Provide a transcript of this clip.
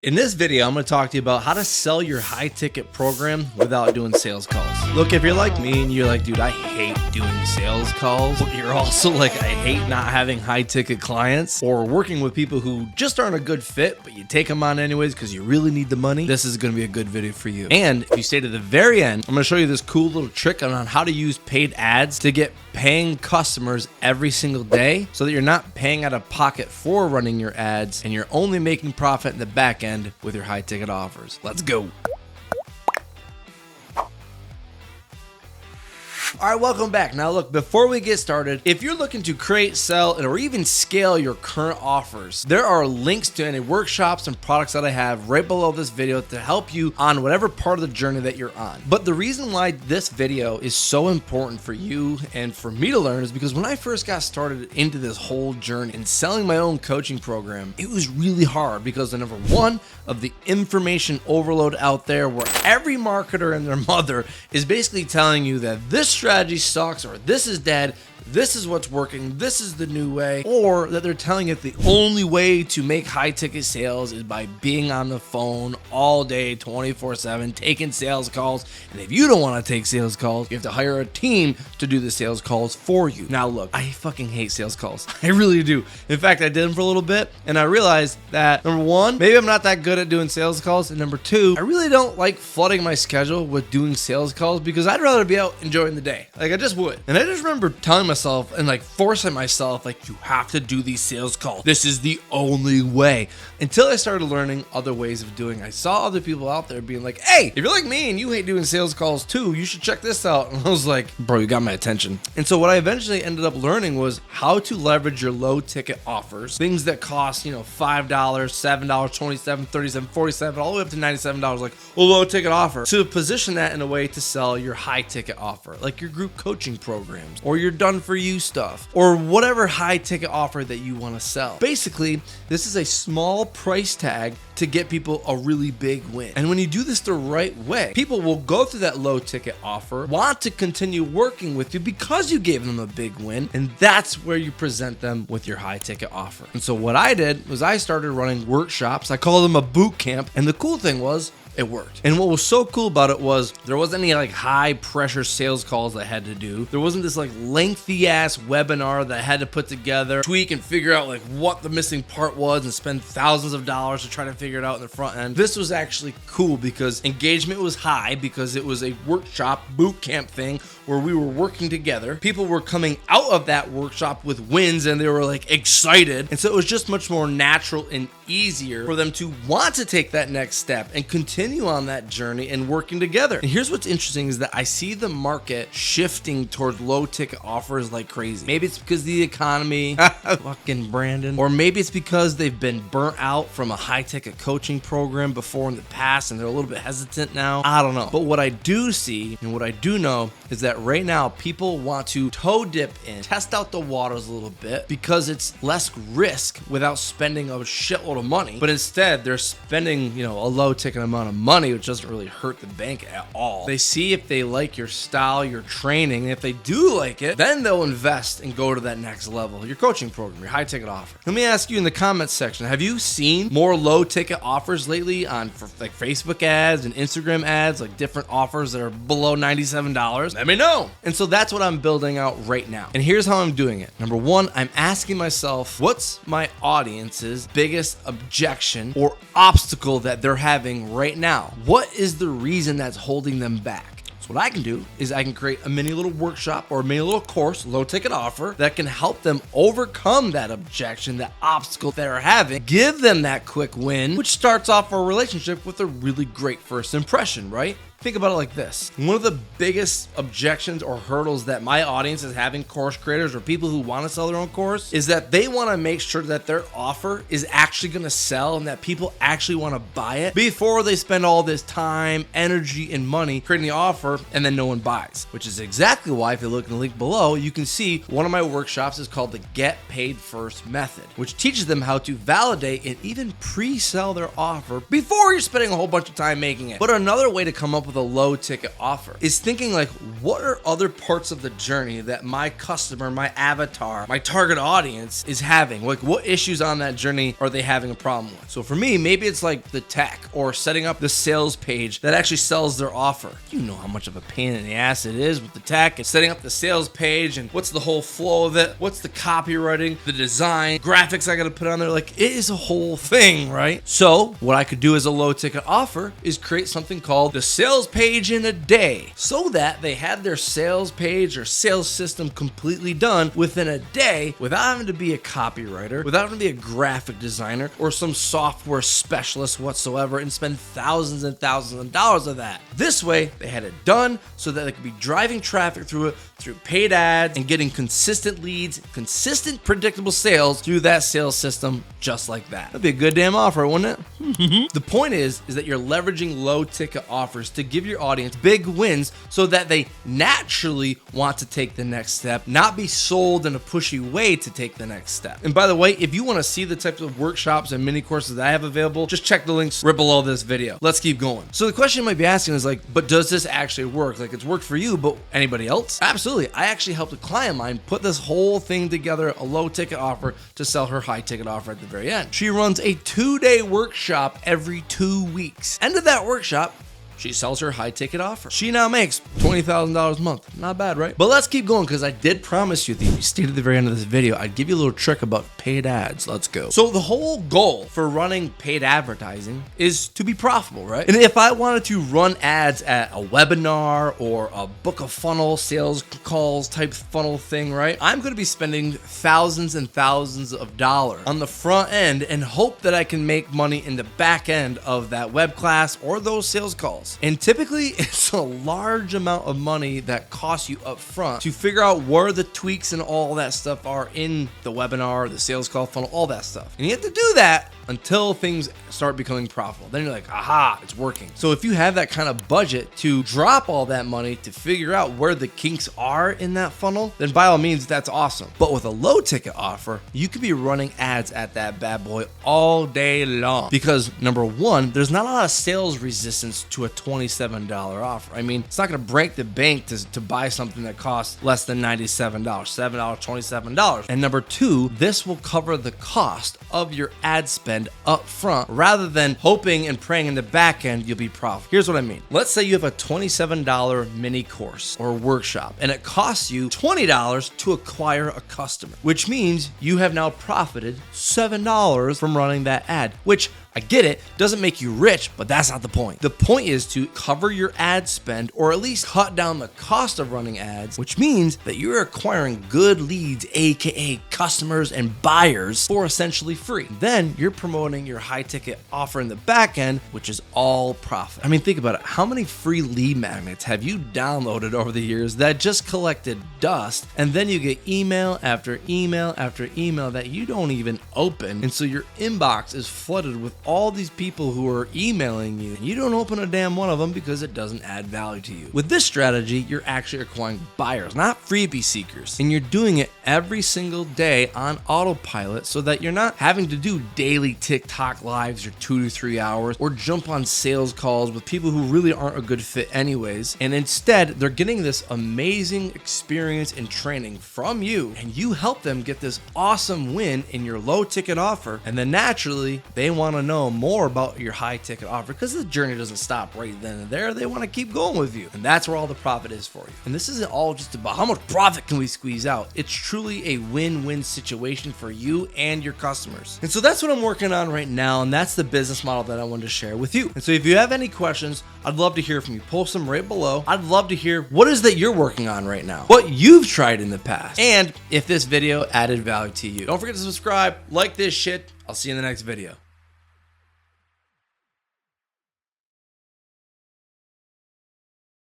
In this video, I'm going to talk to you about how to sell your high ticket program without doing sales calls. Look, if you're like me and you're like, dude, I hate doing sales calls, but you're also like, I hate not having high ticket clients or working with people who just aren't a good fit, but you take them on anyways because you really need the money, this is going to be a good video for you. And if you stay to the very end, I'm going to show you this cool little trick on how to use paid ads to get paying customers every single day so that you're not paying out of pocket for running your ads and you're only making profit in the back end with your high ticket offers. Let's go. All right, welcome back. Now look, before we get started, if you're looking to create, sell, or even scale your current offers, there are links to any workshops and products that I have right below this video to help you on whatever part of the journey that you're on. But the reason why this video is so important for you and for me to learn is because when I first got started into this whole journey and selling my own coaching program, it was really hard because of number one, of the information overload out there where every marketer and their mother is basically telling you that this strategy sucks or this is dead, this is what's working, this is the new way, or that they're telling you the only way to make high ticket sales is by being on the phone all day 24/7 taking sales calls. And if you don't want to take sales calls, you have to hire a team to do the sales calls for you. Now look, I fucking hate sales calls. I really do. In fact, I did them for a little bit and I realized that number one, maybe I'm not that good at doing sales calls, and number two, I really don't like flooding my schedule with doing sales calls because I'd rather be out enjoying the day. Like I just would. And I just remember telling myself and like forcing myself, like, you have to do these sales calls. This is the only way. Until I started learning other ways of doing it. I saw other people out there being like, hey, if you're like me and you hate doing sales calls too, you should check this out. And I was like, bro, you got my attention. And so what I eventually ended up learning was how to leverage your low ticket offers, things that cost, $5, $7, $27, $37, $47, all the way up to $97, like a low ticket offer, to position that in a way to sell your high ticket offer, like your group coaching programs or your done for you stuff or whatever high ticket offer that you want to sell. Basically, this is a small price tag to get people a really big win. And when you do this the right way, people will go through that low ticket offer, want to continue working with you because you gave them a big win, and that's where you present them with your high ticket offer. And so what I did was I started running workshops. I call them a boot camp, and the cool thing was it worked. And what was so cool about it was there wasn't any like high pressure sales calls I had to do. There wasn't this like lengthy ass webinar that I had to put together, tweak and figure out like what the missing part was and spend thousands of dollars to try to figure it out in the front end. This was actually cool because engagement was high because it was a workshop boot camp thing where we were working together. People were coming out of that workshop with wins and they were like excited. And so it was just much more natural and easier for them to want to take that next step and continue on that journey and working together. And here's what's interesting is that I see the market shifting towards low ticket offers like crazy. Maybe it's because of the economy, fucking Brandon, or maybe it's because they've been burnt out from a high ticket coaching program before in the past and they're a little bit hesitant now. I don't know. But what I do see and what I do know is that right now people want to toe dip in, test out the waters a little bit because it's less risk without spending a shitload of money. But instead they're spending, a low ticket amount of money, which doesn't really hurt the bank at all. They see if they like your style, your training, and if they do like it, then they'll invest and go to that next level, your coaching program, your high ticket offer. Let me ask you in the comments section, have you seen more low ticket offers lately on like Facebook ads and Instagram ads, like different offers that are below $97? Let me know. And so that's what I'm building out right now. And here's how I'm doing it. Number one, I'm asking myself, what's my audience's biggest objection or obstacle that they're having right now? What is the reason that's holding them back? So what I can do is I can create a mini little workshop or a mini little course, low ticket offer that can help them overcome that objection, that obstacle they're having, give them that quick win, which starts off a relationship with a really great first impression, right? Think about it like this. One of the biggest objections or hurdles that my audience is having, course creators or people who want to sell their own course, is that they want to make sure that their offer is actually going to sell and that people actually want to buy it before they spend all this time, energy, and money creating the offer and then no one buys. Which is exactly why, if you look in the link below, you can see one of my workshops is called the Get Paid First Method, which teaches them how to validate and even pre-sell their offer before you're spending a whole bunch of time making it. But another way to come up with a low ticket offer is thinking like, what are other parts of the journey that my customer, my avatar, my target audience is having? Like, what issues on that journey are they having a problem with? So for me, maybe it's like the tech or setting up the sales page that actually sells their offer. You know how much of a pain in the ass it is with the tech and setting up the sales page and what's the whole flow of it, what's the copywriting, the design, graphics I gotta put on there. Like, it is a whole thing, right? So what I could do as a low ticket offer is create something called the sales page in a day, so that they had their sales page or sales system completely done within a day without having to be a copywriter, without having to be a graphic designer or some software specialist whatsoever and spend thousands and thousands of dollars of that. This way, they had it done so that they could be driving traffic through it, through paid ads, and getting consistent leads, consistent predictable sales through that sales system just like that. That'd be a good damn offer, wouldn't it? The point is that you're leveraging low ticket offers to give your audience big wins so that they naturally want to take the next step, not be sold in a pushy way to take the next step. And by the way, if you want to see the types of workshops and mini courses that I have available, just check the links right below this video. Let's keep going. So the question you might be asking is like, but does this actually work? Like, it's worked for you, but anybody else? Absolutely. I actually helped a client of mine put this whole thing together, a low ticket offer to sell her high ticket offer at the very end. She runs a 2-day workshop every 2 weeks. End of that workshop, she sells her high ticket offer. She now makes $20,000 a month. Not bad, right? But let's keep going, because I did promise you that if you stayed at the very end of this video, I'd give you a little trick about paid ads. Let's go. So the whole goal for running paid advertising is to be profitable, right? And if I wanted to run ads at a webinar or a book of funnel sales calls type funnel thing, right? I'm going to be spending thousands and thousands of dollars on the front end and hope that I can make money in the back end of that web class or those sales calls. And typically it's a large amount of money that costs you up front to figure out where the tweaks and all that stuff are in the webinar, the sales call funnel, all that stuff. And you have to do that until things start becoming profitable. Then you're like, aha, it's working. So if you have that kind of budget to drop all that money to figure out where the kinks are in that funnel, then by all means, that's awesome. But with a low ticket offer, you could be running ads at that bad boy all day long. Because number one, there's not a lot of sales resistance to a $27 offer. I mean, it's not gonna break the bank to buy something that costs less than $97, $7, $27. And number two, this will cover the cost of your ad spend up front rather than hoping and praying in the back end you'll be profitable. Here's what I mean. Let's say you have a $27 mini course or workshop and it costs you $20 to acquire a customer, which means you have now profited $7 from running that ad, which I get it, doesn't make you rich, but that's not the point. The point is to cover your ad spend or at least cut down the cost of running ads, which means that you're acquiring good leads, aka customers and buyers, for essentially free. Then you're promoting your high ticket offer in the back end, which is all profit. I mean, think about it. How many free lead magnets have you downloaded over the years that just collected dust, and then you get email after email after email that you don't even open, and so your inbox is flooded with all these people who are emailing you and you don't open a damn one of them because it doesn't add value to you. With this strategy, you're actually acquiring buyers, not freebie seekers. And you're doing it every single day on autopilot so that you're not having to do daily TikTok lives or 2 to 3 hours or jump on sales calls with people who really aren't a good fit anyways. And instead, they're getting this amazing experience and training from you, and you help them get this awesome win in your low ticket offer. And then naturally, they want to know more about your high ticket offer because the journey doesn't stop right then and there. They want to keep going with you, and that's where all the profit is for you. And this isn't all just about how much profit can we squeeze out. It's truly a win-win situation for you and your customers. And so that's what I'm working on right now, and that's the business model that I wanted to share with you. And so if you have any questions, I'd love to hear from you. Post them right below. I'd love to hear what is that you're working on right now, what you've tried in the past, and if this video added value to you. Don't forget to subscribe, like this shit. I'll see you in the next video.